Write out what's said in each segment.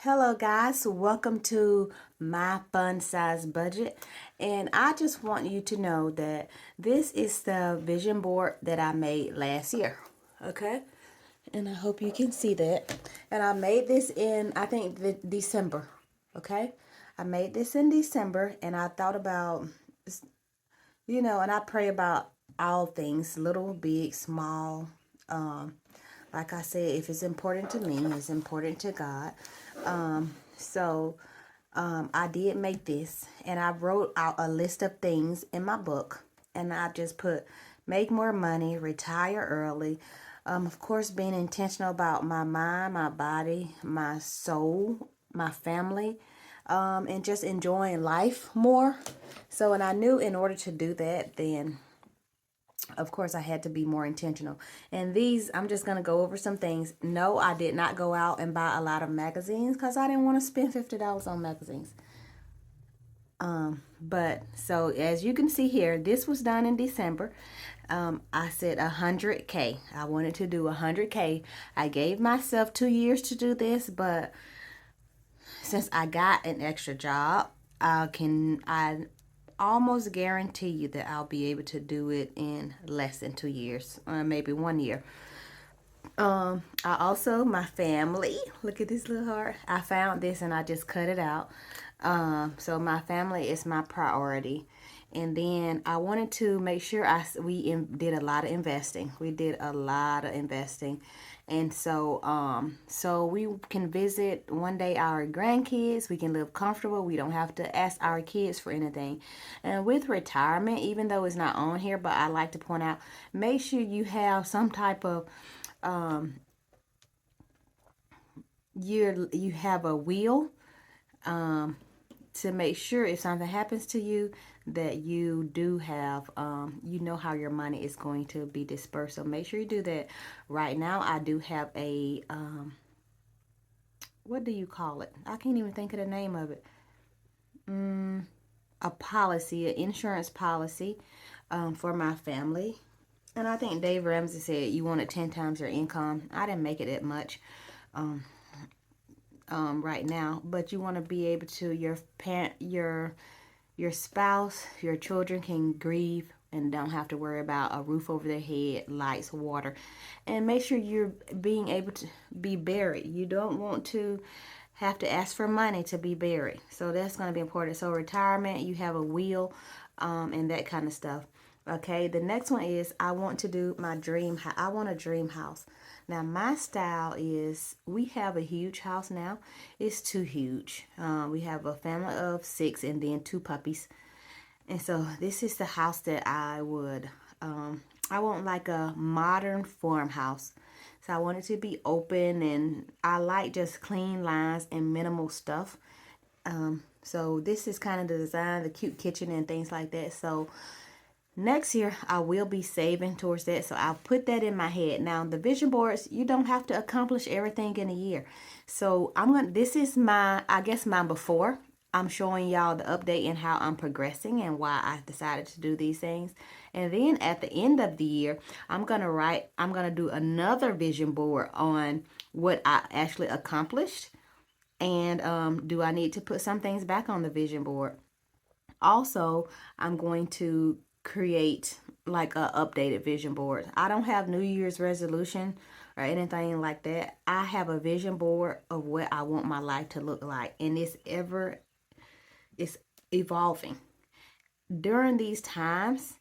Hello guys, welcome to my fun size budget, and I just want you to know that this is the vision board that I made last year. Okay, and I hope you can see that. And I made this in, I think, December. Okay, I made this in December, and I thought about, and I pray about all things, little, big, small. Like I said, if it's important to me, it's important to God. So I did make this, and I wrote out a list of things in my book, and I just put make more money, retire early. Of course, being intentional about my mind, my body, my soul, my family, and just enjoying life more. So, and I knew in order to do that, then of course I had to be more intentional. And these, I'm just going to go over some things. No, I did not go out and buy a lot of magazines because I didn't want to spend $50 on magazines. But so as you can see here, this was done in December. I said 100K. I wanted to do 100K. I gave myself 2 years to do this, but since I got an extra job, I almost guarantee you that I'll be able to do it in less than 2 years, maybe 1 year. I also, my family, look at this little heart. I found this and I just cut it out. So my family is my priority. And then I wanted to make sure we did a lot of investing. We did a lot of investing. And so we can visit one day our grandkids. We can live comfortable. We don't have to ask our kids for anything. And with retirement, even though it's not on here, but I like to point out, make sure you have some type of you have a will, to make sure if something happens to you that you do have, you know how your money is going to be dispersed. So make sure you do that. Right now I do have a what do you call it? I can't even think of the name of it. A policy, an insurance policy, for my family. And I think Dave Ramsey said you wanted 10 times your income. I didn't make it that much right now, but you want to be able to, your parent, your spouse, your children can grieve and don't have to worry about a roof over their head, lights, water. And make sure you're being able to be buried. You don't want to have to ask for money to be buried. So that's going to be important. So retirement, you have a will, and that kind of stuff. Okay, the next one is I want to do my dream. I want a dream house. Now my style is, we have a huge house now. It's too huge. We have a family of 6 and then 2 puppies. And so this is the house that I would, I want like a modern farmhouse. So I want it to be open, and I like just clean lines and minimal stuff. So this is kind of the design, the cute kitchen and things like that. So next year I will be saving towards that. So I'll put that in my head. Now the vision boards, you don't have to accomplish everything in a year. So this is my, I guess, my before. I'm showing y'all the update and how I'm progressing and why I decided to do these things. And then at the end of the year, I'm going to do another vision board on what I actually accomplished. And do I need to put some things back on the vision board? Also, I'm going to create like a updated vision board. I don't have New Year's resolution or anything like that. I have a vision board of what I want my life to look like, and it's evolving. During these times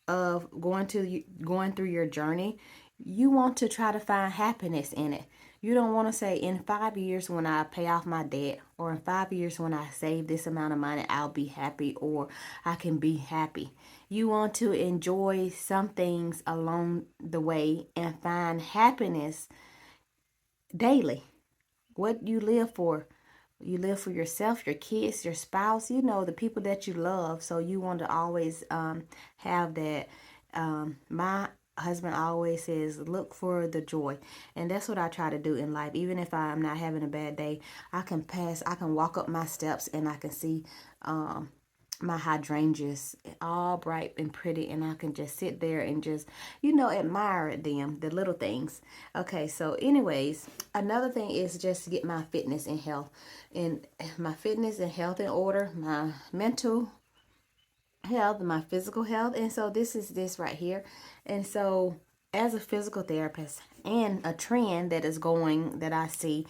of going through your journey, you want to try to find happiness in it. You don't want to say, in 5 years when I pay off my debt, or in 5 years when I save this amount of money, I'll be happy, or I can be happy. You want to enjoy some things along the way and find happiness daily. What you live for. You live for yourself, your kids, your spouse, the people that you love. So you want to always have that. My husband always says, look for the joy. And that's what I try to do in life. Even if I'm not having a bad day, I can walk up my steps and I can see my hydrangeas all bright and pretty, and I can just sit there and just, you know, admire them, the little things. Okay, so anyways, another thing is just to get my fitness and health, and my fitness and health in order, my mental health, my physical health. And so this is this right here. And so as a physical therapist, and a trend that is going that I see,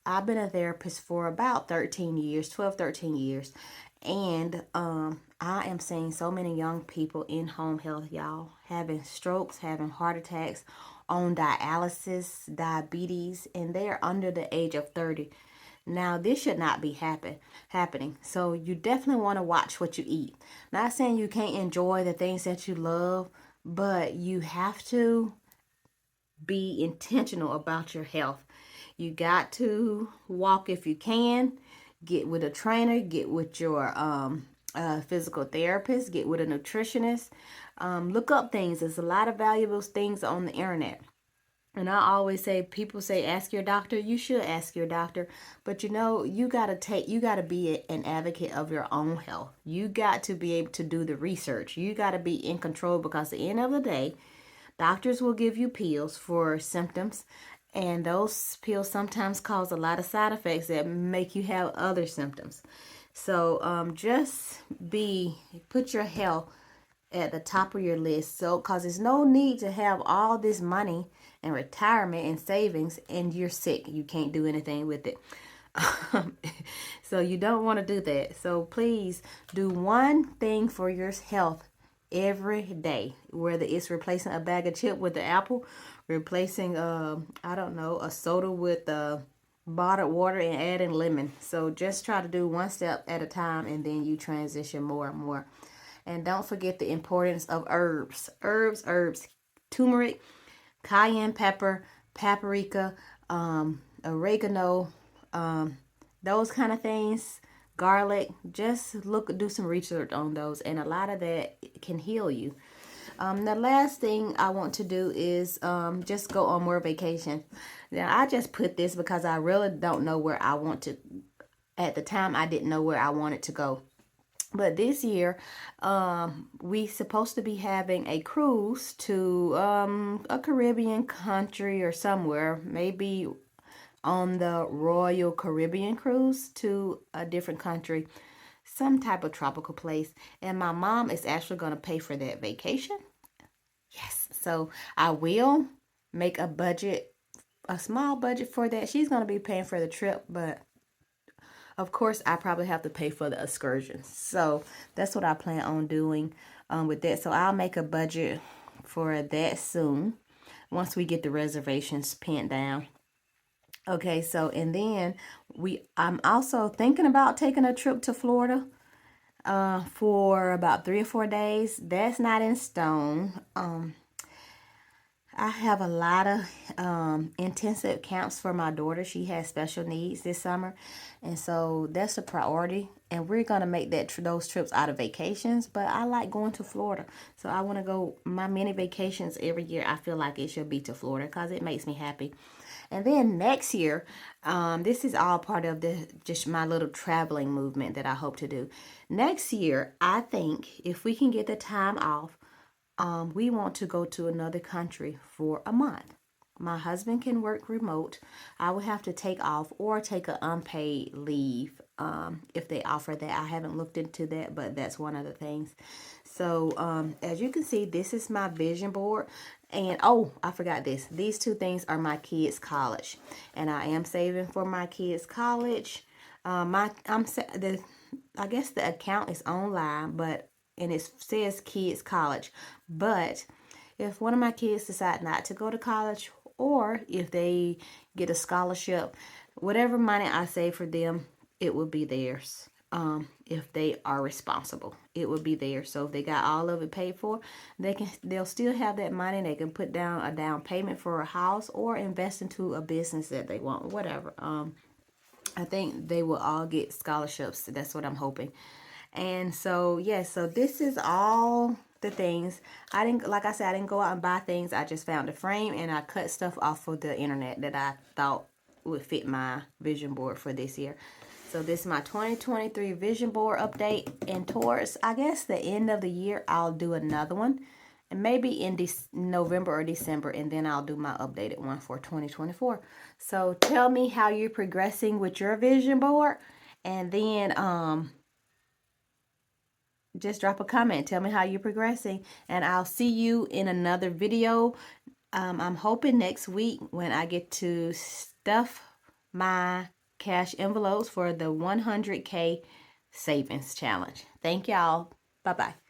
I've been a therapist for about 13 years, 12, 13 years. And I am seeing so many young people in home health, y'all, having strokes, having heart attacks, on dialysis, diabetes, and they're under the age of 30. Now, this should not be happening. So you definitely want to watch what you eat. Not saying you can't enjoy the things that you love, but you have to be intentional about your health. You got to walk if you can. Get with a trainer. Get with your physical therapist. Get with a nutritionist. Look up things. There's a lot of valuable things on the internet. And I always say, people say, ask your doctor. You should ask your doctor. But you know, you got to be an advocate of your own health. You got to be able to do the research. You got to be in control, because at the end of the day, doctors will give you pills for symptoms. And those pills sometimes cause a lot of side effects that make you have other symptoms. So just put your health at the top of your list. So, because there's no need to have all this money and retirement and savings, and you're sick. You can't do anything with it. So you don't want to do that. So please do one thing for your health every day, whether it's replacing a bag of chip with the apple, replacing I don't know, a soda with bottled water, and adding lemon. So just try to do one step at a time, and then you transition more and more. And don't forget the importance of herbs. Herbs. Turmeric, cayenne pepper, paprika, oregano, those kind of things. Garlic. Just do some research on those, and a lot of that can heal you. The last thing I want to do is just go on more vacation. Now, I just put this because I really don't know where I want to. At the time, I didn't know where I wanted to go. But this year, we supposed to be having a cruise to a Caribbean country or somewhere, maybe on the Royal Caribbean cruise to a different country, some type of tropical place. And my mom is actually going to pay for that vacation. Yes, so I will make a small budget for that. She's going to be paying for the trip, but of course, I probably have to pay for the excursions. So that's what I plan on doing with that. So I'll make a budget for that soon, once we get the reservations pinned down. Okay, so and then I'm also thinking about taking a trip to Florida for about 3 or 4 days. That's not in stone. I have a lot of intensive camps for my daughter. She has special needs this summer. And so that's a priority. And we're going to make those trips out of vacations. But I like going to Florida. So I want to go, my mini vacations every year, I feel like it should be to Florida because it makes me happy. And then next year, this is all part of just my little traveling movement that I hope to do. Next year, I think if we can get the time off, we want to go to another country for a month. My husband can work remote. I would have to take off or take an unpaid leave if they offer that. I haven't looked into that, but that's one of the things. So as you can see, this is my vision board. And oh, I forgot this. These two things are my kids' college, and I am saving for my kids' college. I guess the account is online, and it says kids college. But if one of my kids decide not to go to college, or if they get a scholarship, whatever money I save for them, it will be theirs. If they are responsible, it will be theirs. So if they got all of it paid for, they'll still have that money. They can put down a down payment for a house or invest into a business that they want, whatever. I think they will all get scholarships. That's what I'm hoping. And so, yes, so this is all the things. Like I said, I didn't go out and buy things. I just found a frame and I cut stuff off of the internet that I thought would fit my vision board for this year. So this is my 2023 vision board update, and towards, I guess, the end of the year, I'll do another one, and maybe in November or December, and then I'll do my updated one for 2024. So tell me how you're progressing with your vision board, and then just drop a comment. Tell me how you're progressing, and I'll see you in another video. I'm hoping next week when I get to stuff my cash envelopes for the 100K savings challenge. Thank y'all. Bye-bye.